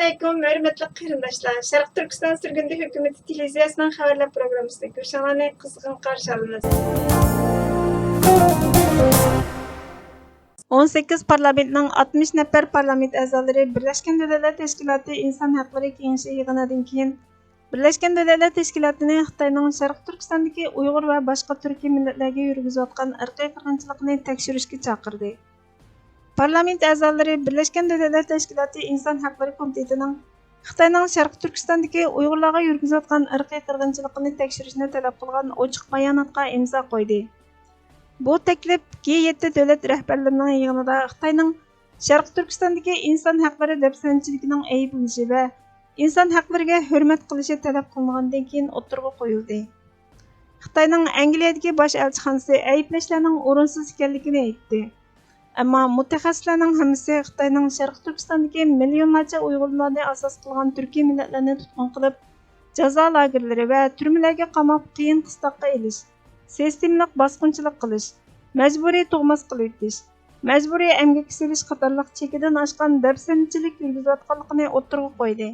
Assalamualaikum, hörmətli qərindaşlar. Şərq Türkistan sürgündü hökuməti televiziyasının xəbərlər proqramısında görüşənləri qızğın qarşı alınız. 18 parlamentning 60 nəfər parlament a'zolari Birləşmiş Dövlətlər Təşkilatı İnsan Hüquqları Kengashi yig'inidan keyin Birləşmiş Dövlətlər Təşkilatını Xitoyning Şərq Türkistondagi Uyg'ur va boshqa turkiy millatlarga yurgizayotgan irqiy qirg'inchilikni tekshirishga chaqirdi. Parlament a'zolari Birləşmiş Dövlətlər Təşkilatı İnsan Hüquqları Komitetining Xitoyning Şərq Türkistondagi Uyg'urlarga yurgizayotgan irqiy qirg'inchilikni tekshirishni talab qilgan ochiq bayonotga imzo qo'ydi. Bu taklif G7 davlat rahbarlarining yig'inida Xitoyning Şərq Türkistondagi inson huquqlari dafsanchiligining ayblanishi va inson huquqlariga hurmat qilishi talab qilingandan keyin o'tirg'a qo'yildi. Xitoyning Angliyadagi bosh elchixonasi ayblashlarning o'rinsiz ekanligini aytdi. Ammo mutaxassislarning hammasi Xitoyning Şərq Türkistondagi millionlarcha Uyg'urlarni asos qilgan turkiy millatlarni tutqun qilib, jazo lagerlari va turmalarga qamab qiyin qistoqqa ilish, sistemlik bosqinchilik qilish, majburiy tug'mas qilib o'tish, majburiy emgak silish qatorliq chekidan oshgan dafsanchilik yurgizayotganligini o'tirg'a qo'ydi.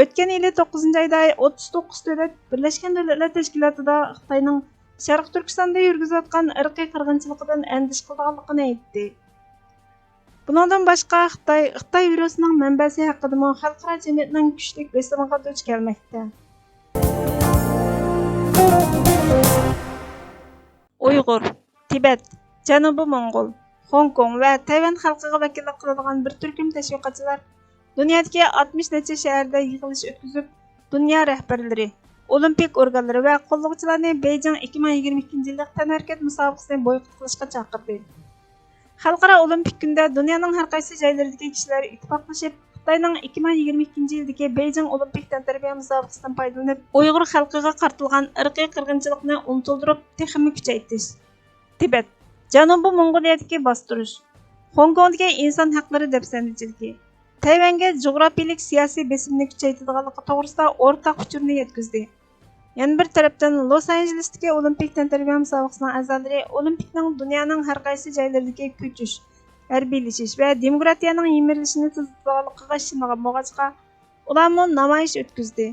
O'tgan yili 9-oyda 39 davlat Birlashgan Davlatlar Tashkilotida Xitoyning Şərq Türkistonda yurgizayotgan irqiy qirg'inchiligidan andish qilganligini aytdi. Bundan boshqa Xitoy virusining manbasi haqida xalqaro jamiyatning kuchli bosimiga duch kelmoqda. Uyg'ur, Tibet, Janubiy Mo'ng'ul, Hong Kong va Tayvan xalqiga vakillik qiladigan bir turkum tashviqotchilar dunyodagi 60 necha shaharda yig'ilish o'tkazib, dunyo rahbarlari, olimpik organlari va qo'llovchilarni Beijing 2022 yillik tanharakat musobaqasini boykot qilishga chaqirdi. Xalqaro olimpik kunda dunyoning har qaysi joylaridagi kishilar ittifoqlashib, Xitoyning 2022 yildagi Beijing olimpik tantarbiya musobaqasidan foydalanib, Uyg'ur xalqiga qartilgan irqiy qirg'inchilikni unutildirib, texmi kuchaytirish. Tibet, Janubiy Mong'oliyadagi bostirish, Hong Kongdagi inson huquqlari dafsanchiligi, Tayvanga jug'rafiyalik siyosiy besimni kuchaytirganligi to'g'risida o'rtaq uchurni yetkazdi. Yana bir tarafdan Los Anjelesdagi olimpik tantarbiya musobaqasining a'zolari olimpikning dunyoning har qaysi joylaridagi ko'chish, harbiylashish va demokratiyaning yemirilishini tezligiga ishongan bo'lg'achqa, ularni namoyish o'tkazdi.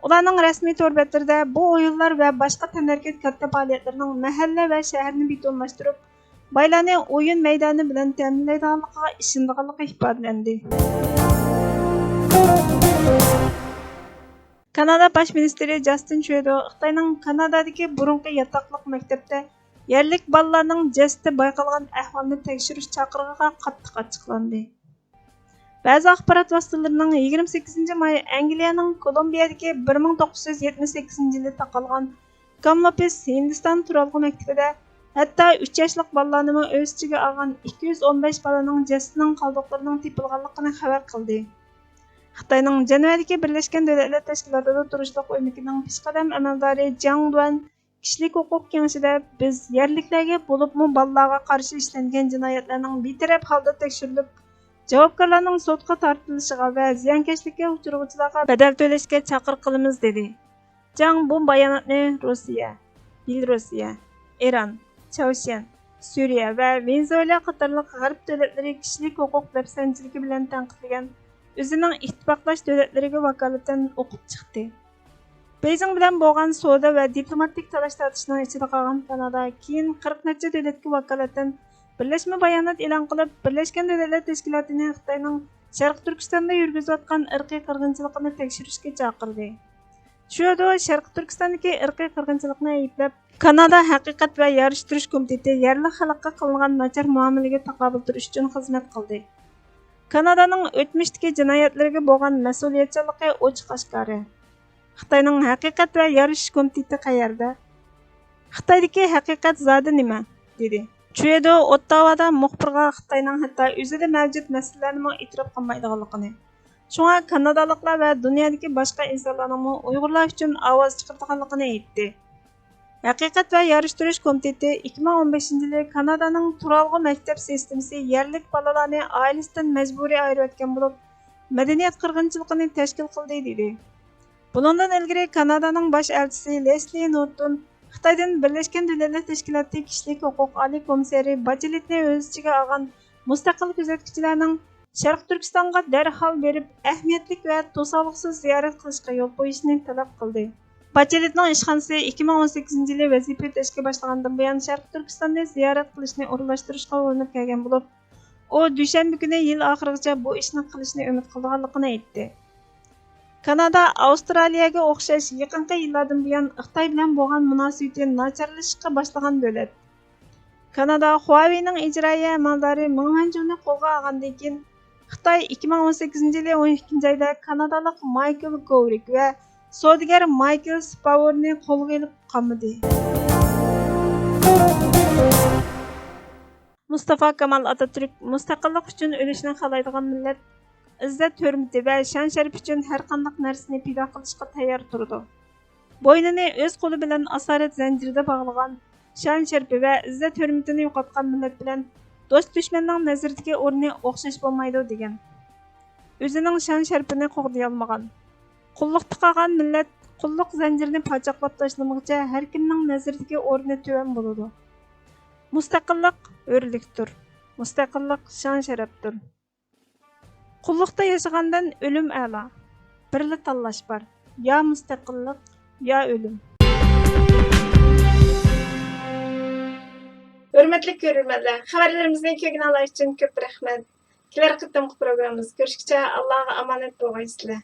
Ularning rasmiy to'rbatlarida bu o'yinlar va boshqa tanharakat katta faoliyatlarining mahalla va shaharni betonlashtirib, baylarni o'yin maydoni bilan ta'minlaydiganligiga ishonganligi ifodalandi. Kanada Baş ministri Justin Trudeau Xitoyning Kanadadagi burunqi yotoqliq maktabda yerlik bolalarning jasadi bayqalgan ahvolni tekshirish chaqirig'iga qattiq ochiqlandi. Ba'zi axborot vositalarining 28-may Angliyaning Kolumbiyadagi 1978-yilda taqalgan Kamlopes Hindiston turalg'i maktabida hatto 3 yoshlik bolalarni o'z ichiga olgan 215 bolaning jasadining qoldiqlarining topilganligini xabar qildi. Xitoyning Janvardagi Birlashgan Davlatlar Tashkilotida turishliq o'ymakining peshqadam amaldori Jang Duan kishilik huquq kengashida biz yerliklarga bo'libmi bolalarga qarshi ishlangan jinoyatlarning betaraf holda tekshirilib, javobgarlarning sudga tortilishiga va ziyonkashlikka uchraguvchilarga badal to'lashga chaqiriq qilamiz dedi. Jang bu bayonotni Rossiya, Belorussiya, Eron, Chaushyan, Suriya va Venezuela qatorliq g'arb davlatlari kishilik huquq dafsanchiligi bilan tanqidlagan o'zining ittifoqlash davlatlariga vakolatan o'qib chiqdi. Beijing bilan bo'lgan savdo va diplomatik talash-tortishning ichida qolgan Kanada keyin 40 necha davlatga vakolatan birlashma bayonot e'lon qilib, Birlashgan Davlatlar Tashkilotini Xitoyning Sharq Turkistonda yurgizayotgan irqiy qirg'inchilikni tekshirishga chaqirdi. Trudeau Sharq Turkistondagi irqiy qirg'inchilikni ayblab, Kanada Haqiqat va yarishtirish komiteti yerli xalqqa qilingan nachar muomalaga taqobil turish uchun xizmat qildi. Kanadaning o'tmishdagi jinoyatlarga bo'lgan mas'uliyatchanligi ochiq oshkora. Xitoyning Haqiqat va yarishish komiteti qayerda? Xitoydagi haqiqat zodi nima? dedi. Trudeau Ottavada muxbirga Xitoyning hatto o'zida mavjud masalalarni e'tirof qilmaydiganligini, shunga kanadaliklar va dunyodagi boshqa insonlarning Uyg'urlar uchun ovoz chiqaradiganligini aytdi. Haqiqat va yarishtirish komiteti 2015-yili Kanadaning turalg'i maktab sistemasi yerlik bolalarni oilasidan majburiy ayirayotgan bo'lib, madaniyat qirg'inchiligini tashkil qildi dedi. Bundan ilgari Kanadaning bosh elchisi Leslie Norton Xitoydan Birlashgan Davlatlar Tashkiloti kishilik huquq oliy komissari Bacheletni o'z ichiga olgan mustaqil kuzatuvchilarning Sharq Turkistonga darhol berib, ahamiyatlik va to'sovliqsiz ziyorat qilishga yo'l qo'yishni talab qildi. Bacheletning ishxonasi 2018-yili vazifa o'tashga boshlagandan buyon Sharq Turkistonni ziyorat qilishni o'rinlashtirishga urinib kelgan bo'lib, u dushanba kuni yil oxirigacha bu ishni qilishni umid qilganligini aytdi. Kanada Avstraliyaga o'xshash yaqinqi yillardan buyon Xitoy bilan bo'lgan munosabati nacharlashishga boshlagan davlat. Kanada Huawei'ning ijroiya amaldori Meng Wanzhou'ni qo'lga olgandan keyin Xitoy 2018-yili 12-oyda kanadalik Michael Gourik va savdogar Michael Spavorni qo'lga olib qolmadi. Mustafa Kemal Atatürk mustaqillik uchun o'lishni xohlaydigan millat izzat hurmati va shon sharaf uchun har qanday narsani pido qilishga tayyor turdi. Bo'ynini o'z qo'li bilan asorat zanjirida bog'lagan, shon sharafi va izzat hurmatini yo'qotgan millat bilan do'st dushmanning nazaridagi o'rni o'xshash bo'lmaydi degan. O'zining shon sharafini qo'g'day olmagan. Qulluqda qolgan millat qulluq zanjirini pochoqlab tashlamaguncha har kimning nazaridagi o'rni tuvan bo'ladi. Mustaqillik o'rlikdir. Mustaqillik shon sharafdir. Qulluqda yashagandan o'lim a'lo. Birla tanlash bor. Ya mustaqillik, ya o'lim. Hurmatli ko'ruvchilar, xabarlarimizni ko'rganingiz uchun ko'p rahmat. Kelar qitimqi programmamiz ko'rishguncha Allohga omonat bo'lgaysizlar.